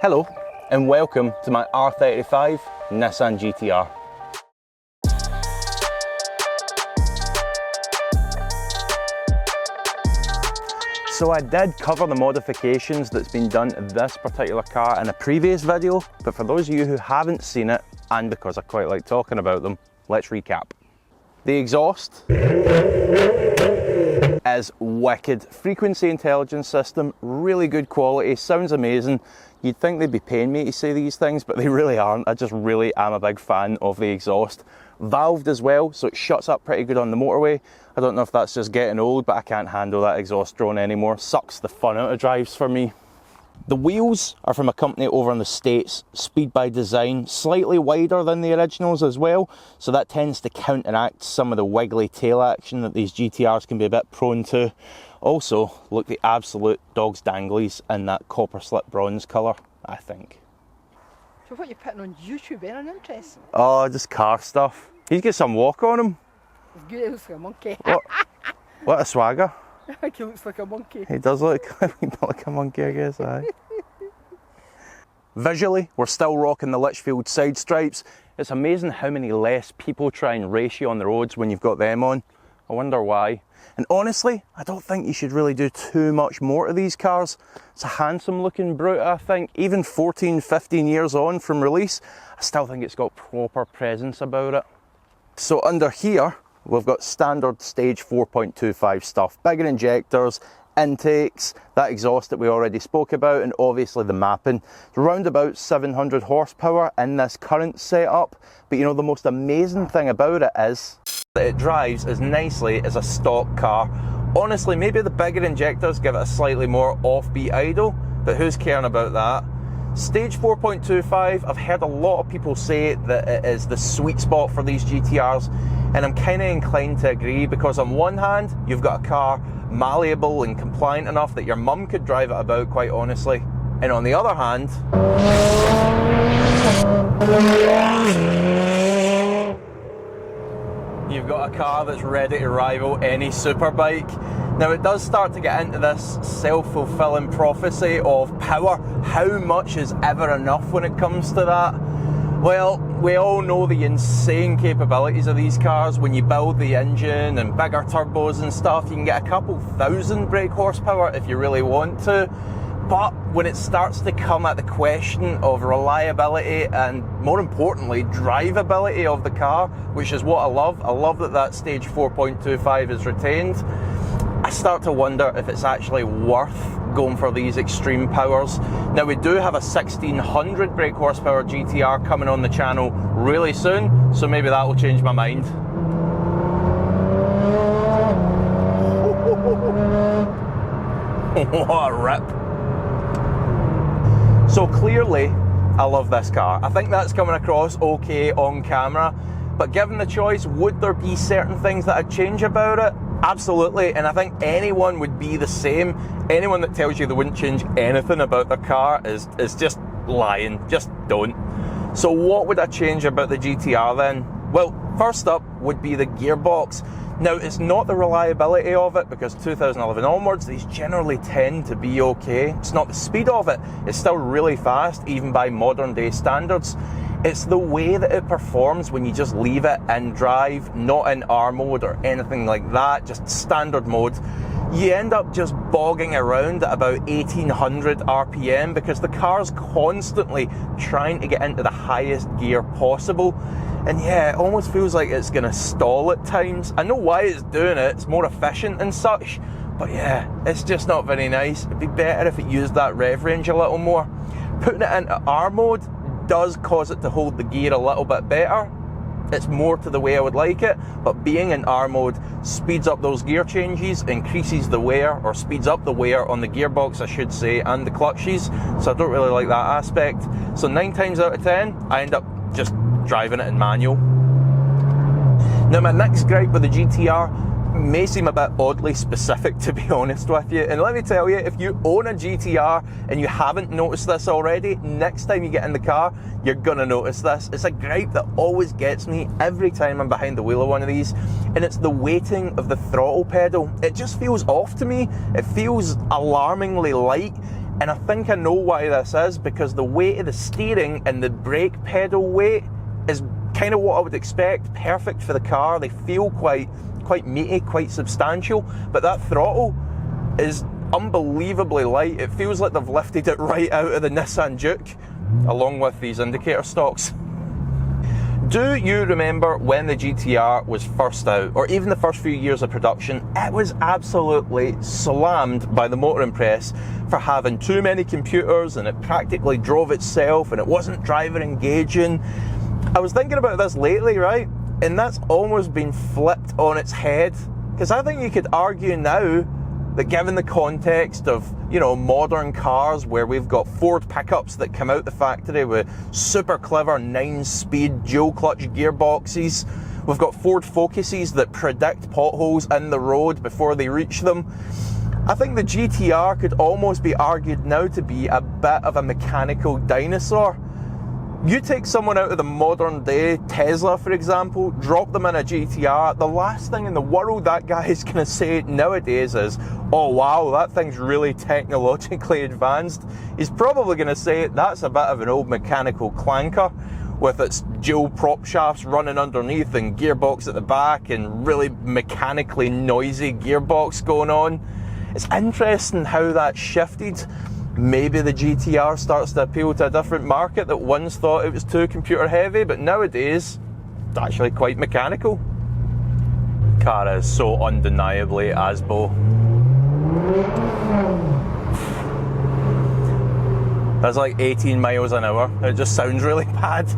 Hello and welcome to my R35 Nissan GTR. So I did cover the modifications that's been done to this particular car in a previous video, but for those of you who haven't seen it, and because I quite like talking about them, let's recap. The exhaust is wicked. Frequency intelligence system, really good quality, sounds amazing. You'd think they'd be paying me to say these things, but they really aren't. I just really am a big fan of the exhaust. Valved as well, so it shuts up pretty good on the motorway. I don't know if that's just getting old, but I can't handle that exhaust drone anymore. Sucks the fun out of drives for me. The wheels are from a company over in the States, Speed by Design, slightly wider than the originals as well, so that tends to counteract some of the wiggly tail action that these GTRs can be a bit prone to. Also, look, the absolute dog's danglies in that copper slip bronze colour, I think. So what you're putting on YouTube, anything interesting? Oh, just car stuff. He's got some walk on him. It's good, it looks like a monkey. What a swagger. I think he looks like a monkey. He does look like a monkey, I guess, aye. Visually, we're still rocking the Litchfield side stripes. It's amazing how many less people try and race you on the roads when you've got them on. I wonder why. And honestly, I don't think you should really do too much more to these cars. It's a handsome looking brute, I think. Even 14, 15 years on from release, I still think it's got proper presence about it. So under here, we've got standard stage 4.25 stuff. Bigger injectors, intakes, that exhaust that we already spoke about, and obviously the mapping. It's around about 700 horsepower in this current setup. But you know, the most amazing thing about it is that it drives as nicely as a stock car. Honestly, maybe the bigger injectors give it a slightly more offbeat idle, but who's caring about that? Stage 4.25, I've heard a lot of people say that it is the sweet spot for these GTRs, and I'm kind of inclined to agree, because on one hand, you've got a car malleable and compliant enough that your mum could drive it about, quite honestly, and on the other hand, you've got a car that's ready to rival any superbike. Now it does start to get into this self-fulfilling prophecy of power. How much is ever enough when it comes to that? Well, we all know the insane capabilities of these cars. When you build the engine and bigger turbos and stuff, you can get a couple thousand brake horsepower if you really want to. But when it starts to come at the question of reliability and, more importantly, drivability of the car, which is what I love that that stage 4.25 is retained, I start to wonder if it's actually worth going for these extreme powers. Now, we do have a 1600 brake horsepower GTR coming on the channel really soon, so maybe that will change my mind. What a rip. So clearly, I love this car. I think that's coming across okay on camera, but given the choice, would there be certain things that I'd change about it? Absolutely, and I think anyone would be the same. Anyone that tells you they wouldn't change anything about their car is just lying, just don't. So what would I change about the GTR then? Well, first up would be the gearbox. Now, it's not the reliability of it, because 2011 onwards, these generally tend to be okay. It's not the speed of it. It's still really fast, even by modern day standards. It's the way that it performs when you just leave it in drive, not in R mode or anything like that, just standard mode. You end up just bogging around at about 1800 RPM because the car's constantly trying to get into the highest gear possible. And yeah, it almost feels like it's gonna stall at times. I know why it's doing it, it's more efficient and such, but yeah, it's just not very nice. It'd be better if it used that rev range a little more. Putting it into R mode does cause it to hold the gear a little bit better. It's more to the way I would like it, but being in R mode speeds up those gear changes, increases the wear, or speeds up the wear on the gearbox, I should say, and the clutches, so I don't really like that aspect. So 9 times out of 10, I end up just driving it in manual. Now, my next gripe with the GTR may seem a bit oddly specific, to be honest with you, and let me tell you, if you own a GTR and you haven't noticed this already, next time you get in the car, you're gonna notice this. It's a gripe that always gets me every time I'm behind the wheel of one of these, and it's the weighting of the throttle pedal. It just feels off to me. It feels alarmingly light, And I think I know why this is, because the weight of the steering and the brake pedal weight is kind of what I would expect, perfect for the car. They feel quite meaty, quite substantial, but that throttle is unbelievably light. It feels like they've lifted it right out of the Nissan Duke, along with these indicator stalks. Do you remember when the GTR was first out, or even the first few years of production? It was absolutely slammed by the motoring press for having too many computers, and it practically drove itself, and it wasn't driver engaging. I was thinking about this lately, right? And that's almost been flipped on its head, because I think you could argue now that given the context of, you know, modern cars where we've got Ford pickups that come out the factory with super clever 9-speed dual clutch gearboxes, we've got Ford Focuses that predict potholes in the road before they reach them. I think the GTR could almost be argued now to be a bit of a mechanical dinosaur. You take someone out of the modern day Tesla, for example, drop them in a GTR, the last thing in the world that guy is going to say nowadays is, oh wow, that thing's really technologically advanced. He's probably going to say that's a bit of an old mechanical clanker with its dual prop shafts running underneath and gearbox at the back and really mechanically noisy gearbox going on. It's interesting how that shifted. Maybe the GTR starts to appeal to a different market that once thought it was too computer heavy, but nowadays it's actually quite mechanical. Car is so undeniably ASBO. That's like 18 miles an hour. It just sounds really bad.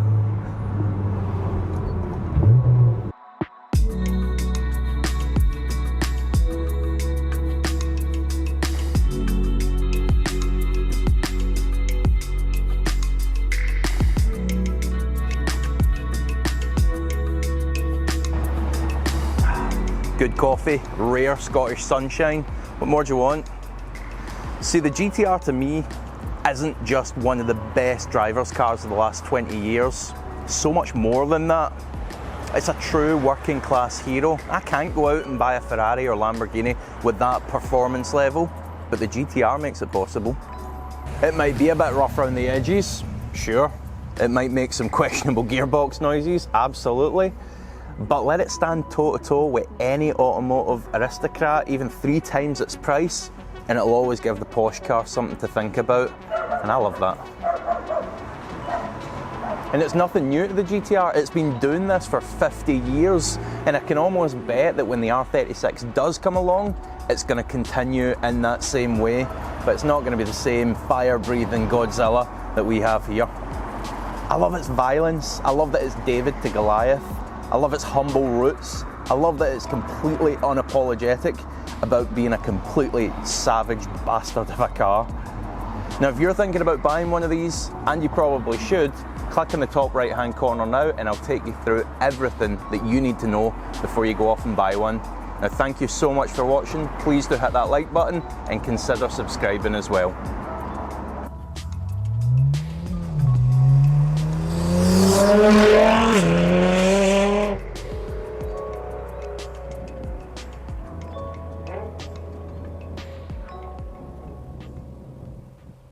Good coffee, rare Scottish sunshine. What more do you want? See, the GTR to me isn't just one of the best driver's cars of the last 20 years. So much more than that. It's a true working class hero. I can't go out and buy a Ferrari or Lamborghini with that performance level, but the GTR makes it possible. It might be a bit rough around the edges, sure. It might make some questionable gearbox noises, absolutely. But let it stand toe-to-toe with any automotive aristocrat, even 3 times its price, and it'll always give the posh car something to think about, and I love that. And it's nothing new to the GTR, it's been doing this for 50 years, and I can almost bet that when the R36 does come along, it's going to continue in that same way, but it's not going to be the same fire-breathing Godzilla that we have here. I love its violence, I love that it's David to Goliath, I love its humble roots. I love that it's completely unapologetic about being a completely savage bastard of a car. Now, if you're thinking about buying one of these, and you probably should, click in the top right hand corner now and I'll take you through everything that you need to know before you go off and buy one. Now, thank you so much for watching. Please do hit that like button and consider subscribing as well.